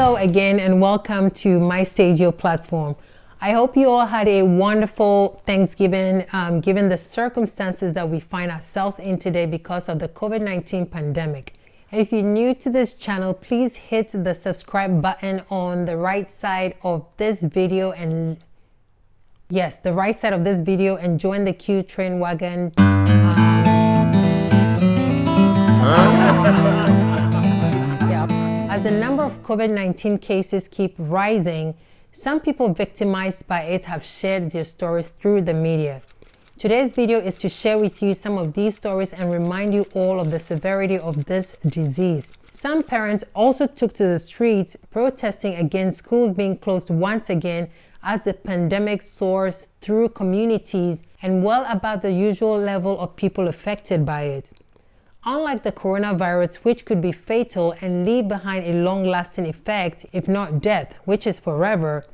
Hello again and welcome to my Stadio platform. I hope you all had a wonderful Thanksgiving given the circumstances that we find ourselves in today because of the COVID-19 pandemic. And if you're new to this channel, please hit the subscribe button on the right side of this video and the right side of this video and join the Q train wagon. As the number of COVID-19 cases keep rising, some people victimized by it have shared their stories through the media. Today's video is to share with you some of these stories and remind you all of the severity of this disease. Some parents also took to the streets protesting against schools being closed once again as the pandemic soars through communities and well above the usual level of people affected by it. Unlike the coronavirus, which could be fatal and leave behind a long-lasting effect, if not death, which is forever,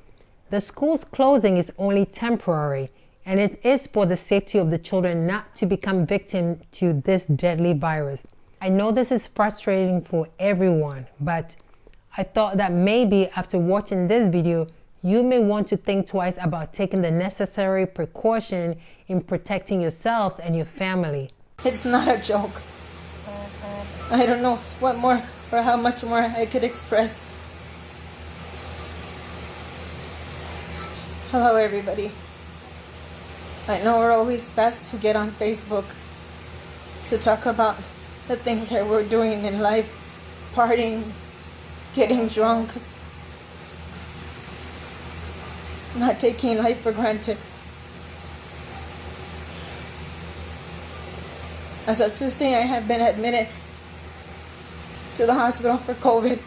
the school's closing is only temporary, and it is for the safety of the children not to become victim to this deadly virus. I know this is frustrating for everyone, but I thought that maybe after watching this video, you may want to think twice about taking the necessary precaution in protecting yourselves and your family. It's not a joke. I don't know what more or how much more I could express. Hello everybody. I know we're always best to get on Facebook to talk about the things that we're doing in life, partying, getting drunk, not taking life for granted. As of Tuesday, I have been admitted to the hospital for COVID.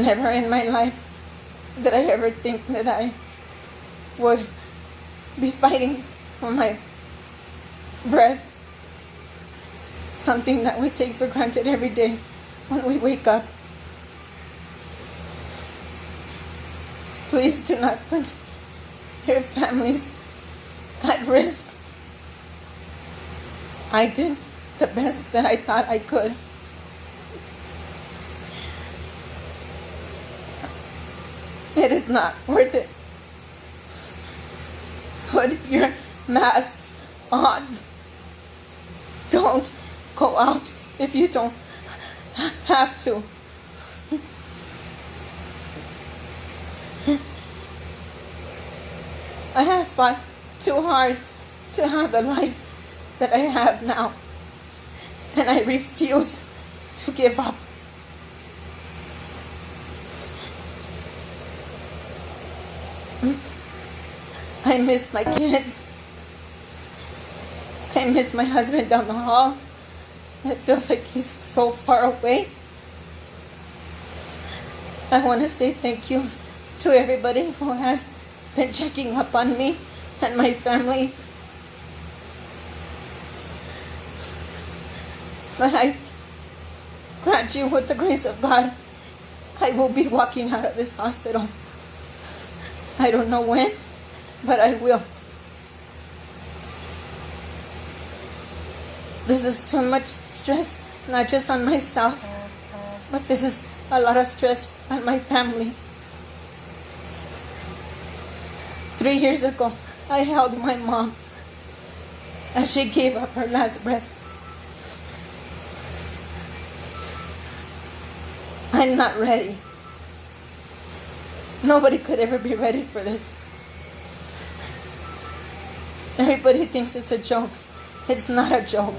Never in my life did I ever think that I would be fighting for my breath. Something that we take for granted every day when we wake up. Please do not put your families at risk. I did the best that I thought I could. It is not worth it. Put your masks on. Don't go out if you don't have to. I have fought too hard to have the life that I have now, and I refuse to give up. I miss my kids. I miss my husband down the hall. It feels like he's so far away. I want to say thank you to everybody who has been checking up on me and my family. But I grant you, with the grace of God, I will be walking out of this hospital. I don't know when, but I will. This is too much stress, not just on myself, but this is a lot of stress on my family. 3 years ago, I held my mom as she gave up her last breath. I'm not ready. Nobody could ever be ready for this. Everybody thinks it's a joke. It's not a joke.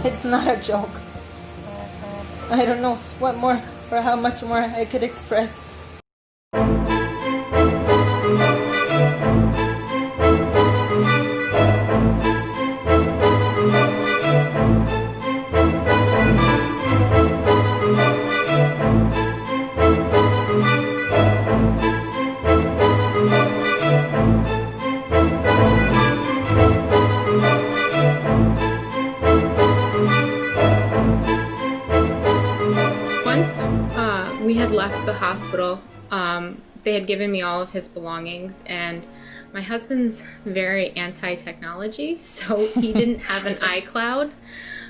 It's not a joke. I don't know what more or how much more I could express. Once we had left the hospital, they had given me all of his belongings, and my husband's very anti-technology, so he didn't have an iCloud.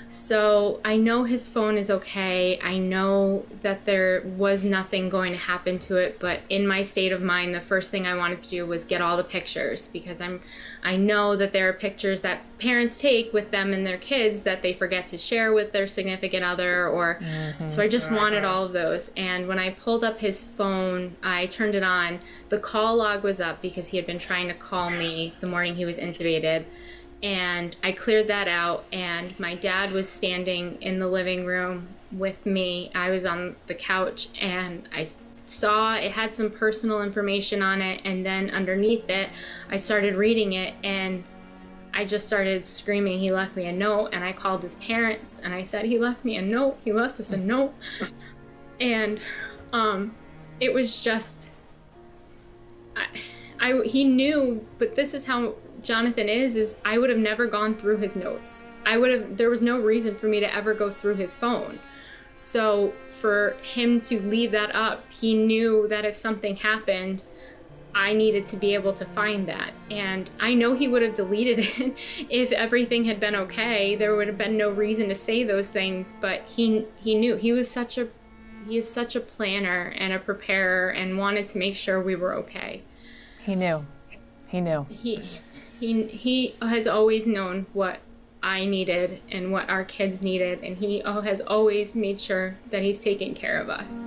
So I know his phone is okay. I know that there was nothing going to happen to it, but in my state of mind, the first thing I wanted to do was get all the pictures, because I know that there are pictures that parents take with them and their kids that they forget to share with their significant other, or so I just wanted all of those. And when I pulled up his phone, I turned it on. The call log was up because he had been trying to call me the morning he was intubated. And I cleared that out, and my dad was standing in the living room with me. I was on the couch, and I saw it had some personal information on it, and then underneath it, I started reading it, and I just started screaming, "He left me a note," and I called his parents, and I said, "He left me a note, he left us a note." And it was just, he knew, but this is how Jonathan is I would have never gone through his notes. There was no reason for me to ever go through his phone. So for him to leave that up, he knew that if something happened, I needed to be able to find that. And I know he would have deleted it if everything had been okay. There would have been no reason to say those things, but he knew. He is such a planner and a preparer, and wanted to make sure we were okay. He knew. He has always known what I needed and what our kids needed, and he has always made sure that he's taken care of us.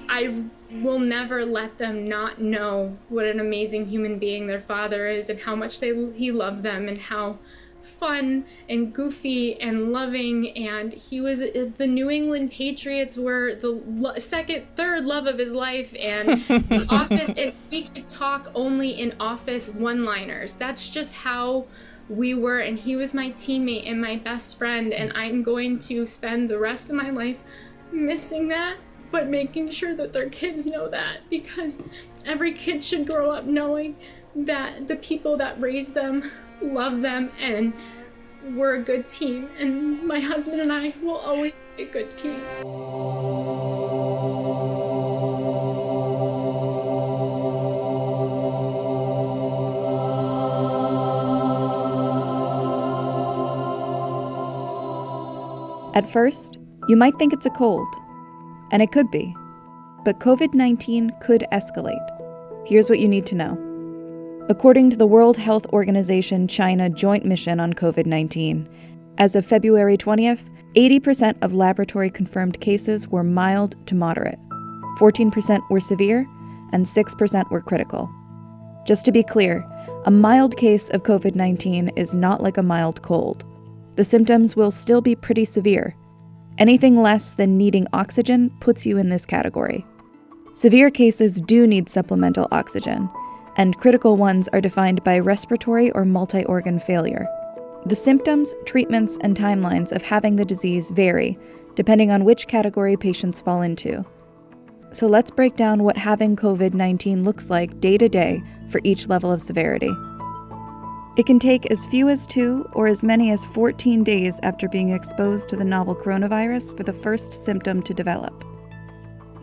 I will never let them not know what an amazing human being their father is, and how much he loved them, and how fun and goofy and loving, and he was the New England Patriots were the third love of his life, and The Office, and we could talk only in Office one-liners. That's just how we were, and he was my teammate and my best friend, and I'm going to spend the rest of my life missing that, but making sure that their kids know that, because every kid should grow up knowing that the people that raised them love them, and we're a good team, and my husband and I will always be a good team. At first, you might think it's a cold, and it could be, but COVID-19 could escalate. Here's what you need to know. According to the World Health Organization China Joint Mission on COVID-19, as of February 20th, 80% of laboratory-confirmed cases were mild to moderate, 14% were severe, and 6% were critical. Just to be clear, a mild case of COVID-19 is not like a mild cold. The symptoms will still be pretty severe. Anything less than needing oxygen puts you in this category. Severe cases do need supplemental oxygen, and critical ones are defined by respiratory or multi-organ failure. The symptoms, treatments, and timelines of having the disease vary, depending on which category patients fall into. So let's break down what having COVID-19 looks like day to day for each level of severity. It can take as few as 2 or as many as 14 days after being exposed to the novel coronavirus for the first symptom to develop.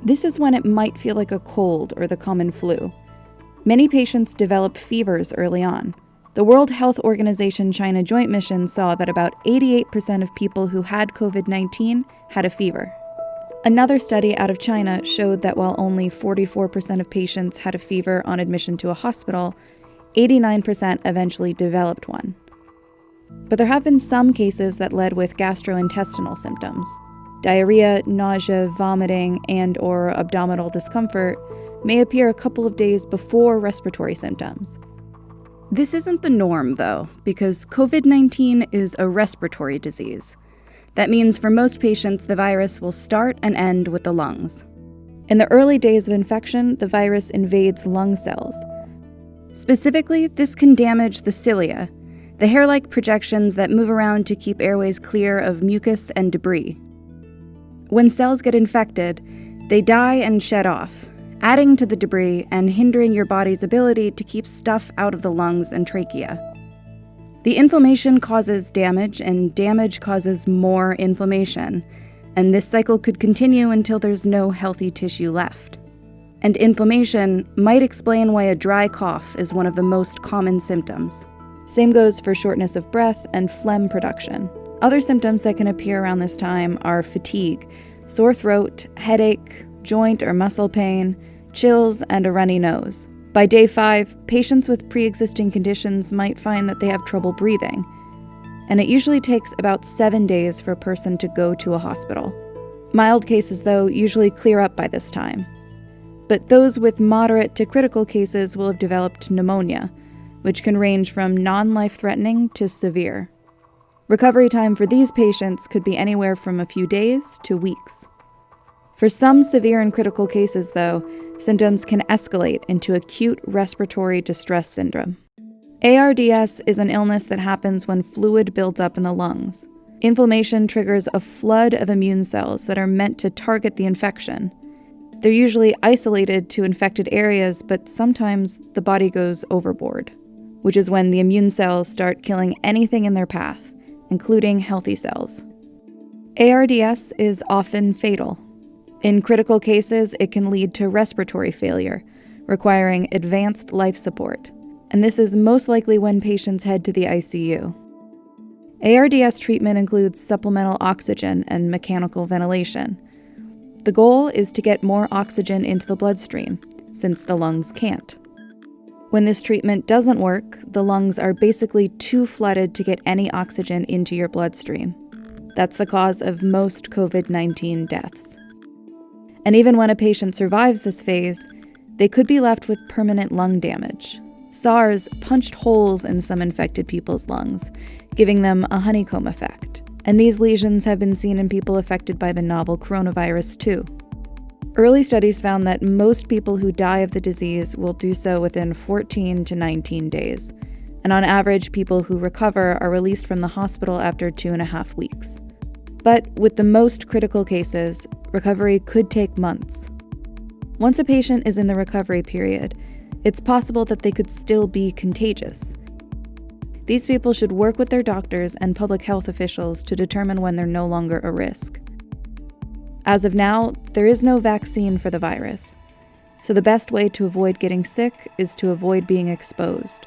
This is when it might feel like a cold or the common flu. Many patients develop fevers early on. The World Health Organization China Joint Mission saw that about 88% of people who had COVID-19 had a fever. Another study out of China showed that while only 44% of patients had a fever on admission to a hospital, 89% eventually developed one. But there have been some cases that led with gastrointestinal symptoms. Diarrhea, nausea, vomiting, and/or abdominal discomfort, may appear a couple of days before respiratory symptoms. This isn't the norm, though, because COVID-19 is a respiratory disease. That means for most patients, the virus will start and end with the lungs. In the early days of infection, the virus invades lung cells. Specifically, this can damage the cilia, the hair-like projections that move around to keep airways clear of mucus and debris. When cells get infected, they die and shed off, adding to the debris and hindering your body's ability to keep stuff out of the lungs and trachea. The inflammation causes damage, and damage causes more inflammation, and this cycle could continue until there's no healthy tissue left. And inflammation might explain why a dry cough is one of the most common symptoms. Same goes for shortness of breath and phlegm production. Other symptoms that can appear around this time are fatigue, sore throat, headache, joint or muscle pain, chills, and a runny nose. By day 5, patients with pre-existing conditions might find that they have trouble breathing, and it usually takes about 7 days for a person to go to a hospital. Mild cases, though, usually clear up by this time. But those with moderate to critical cases will have developed pneumonia, which can range from non-life-threatening to severe. Recovery time for these patients could be anywhere from a few days to weeks. For some severe and critical cases, though, symptoms can escalate into acute respiratory distress syndrome. ARDS is an illness that happens when fluid builds up in the lungs. Inflammation triggers a flood of immune cells that are meant to target the infection. They're usually isolated to infected areas, but sometimes the body goes overboard, which is when the immune cells start killing anything in their path, including healthy cells. ARDS is often fatal. In critical cases, it can lead to respiratory failure, requiring advanced life support, and this is most likely when patients head to the ICU. ARDS treatment includes supplemental oxygen and mechanical ventilation. The goal is to get more oxygen into the bloodstream, since the lungs can't. When this treatment doesn't work, the lungs are basically too flooded to get any oxygen into your bloodstream. That's the cause of most COVID-19 deaths. And even when a patient survives this phase, they could be left with permanent lung damage. SARS punched holes in some infected people's lungs, giving them a honeycomb effect. And these lesions have been seen in people affected by the novel coronavirus too. Early studies found that most people who die of the disease will do so within 14 to 19 days. And on average, people who recover are released from the hospital after 2.5 weeks. But with the most critical cases, recovery could take months. Once a patient is in the recovery period, it's possible that they could still be contagious. These people should work with their doctors and public health officials to determine when they're no longer a risk. As of now, there is no vaccine for the virus, so the best way to avoid getting sick is to avoid being exposed.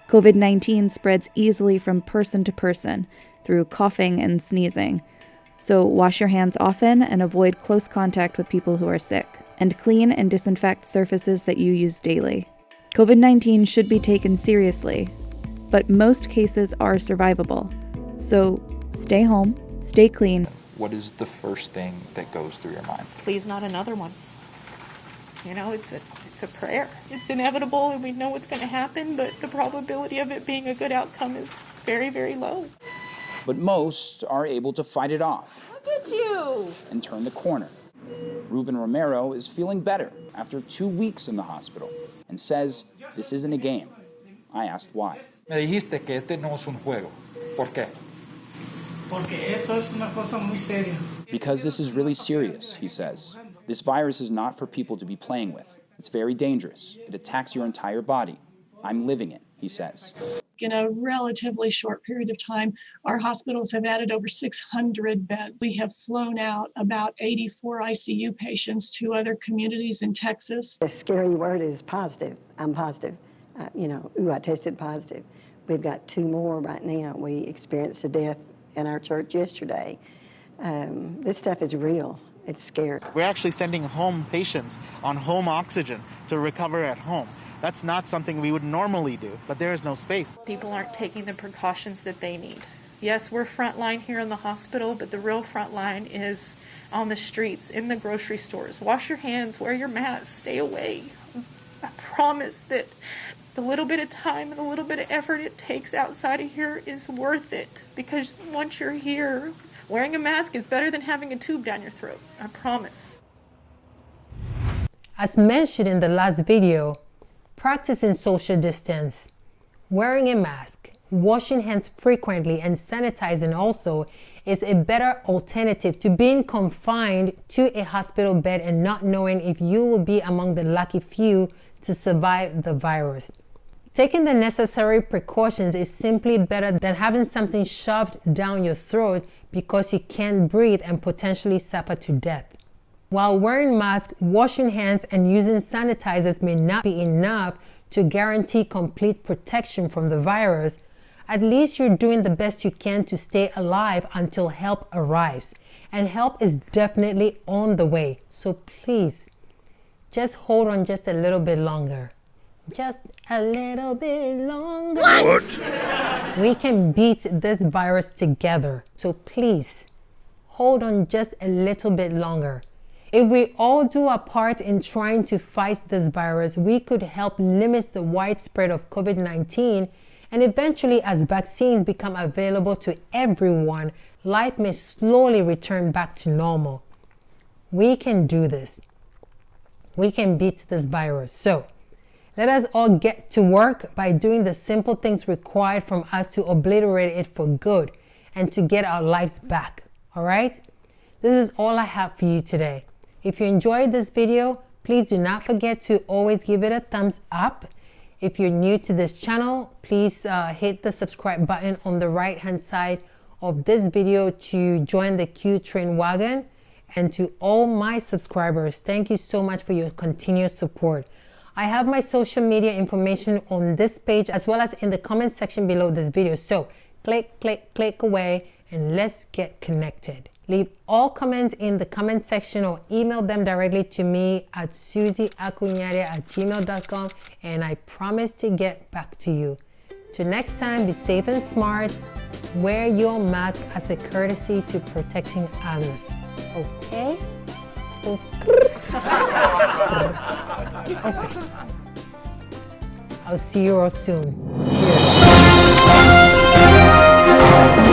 COVID-19 spreads easily from person to person through coughing and sneezing, so wash your hands often and avoid close contact with people who are sick, and clean and disinfect surfaces that you use daily. COVID-19 should be taken seriously, but most cases are survivable. So stay home, stay clean. What is the first thing that goes through your mind? Please, not another one. You know, it's a prayer. It's inevitable and we know what's going to happen, but the probability of it being a good outcome is very, very low. But most are able to fight it off. Look at you! And turn the corner. Ruben Romero is feeling better after 2 weeks in the hospital and says this isn't a game. I asked why. Me dijiste que este no es un juego. ¿Por qué? Porque esto es una cosa muy seria. Because this is really serious, he says. This virus is not for people to be playing with. It's very dangerous. It attacks your entire body. I'm living it, he says. In a relatively short period of time, our hospitals have added over 600 beds. We have flown out about 84 ICU patients to other communities in Texas. The scary word is positive. I'm positive. I tested positive. We've got 2 more right now. We experienced a death in our church yesterday. This stuff is real. It's scary. We're actually sending home patients on home oxygen to recover at home. That's not something we would normally do, but there is no space. People aren't taking the precautions that they need. Yes, we're frontline here in the hospital, but the real frontline is on the streets, in the grocery stores. Wash your hands, wear your mask, stay away. I promise that the little bit of time and the little bit of effort it takes outside of here is worth it. Because once you're here, wearing a mask is better than having a tube down your throat. I promise. As mentioned in the last video, practicing social distance, wearing a mask, washing hands frequently, and sanitizing also is a better alternative to being confined to a hospital bed and not knowing if you will be among the lucky few to survive the virus. Taking the necessary precautions is simply better than having something shoved down your throat because you can't breathe and potentially suffer to death. While wearing masks, washing hands, and using sanitizers may not be enough to guarantee complete protection from the virus, at least you're doing the best you can to stay alive until help arrives. And help is definitely on the way. So please, just hold on just a little bit longer. Just a little bit longer. What? We can beat this virus together. So please, hold on just a little bit longer. If we all do our part in trying to fight this virus, we could help limit the widespread of COVID-19, and eventually, as vaccines become available to everyone, life may slowly return back to normal. We can do this. We can beat this virus. So, let us all get to work by doing the simple things required from us to obliterate it for good and to get our lives back. All right? This is all I have for you today. If you enjoyed this video, please do not forget to always give it a thumbs up. If you're new to this channel, please hit the subscribe button on the right hand side of this video to join the Q train wagon. And to all my subscribers, thank you so much for your continued support. I have my social media information on this page as well as in the comment section below this video. So click away and let's get connected. Leave all comments in the comment section or email them directly to me at suzyacunyade@gmail.com, and I promise to get back to you. Till next time, be safe and smart. Wear your mask as a courtesy to protecting others. Okay? Okay. I'll see you all soon. Cheers.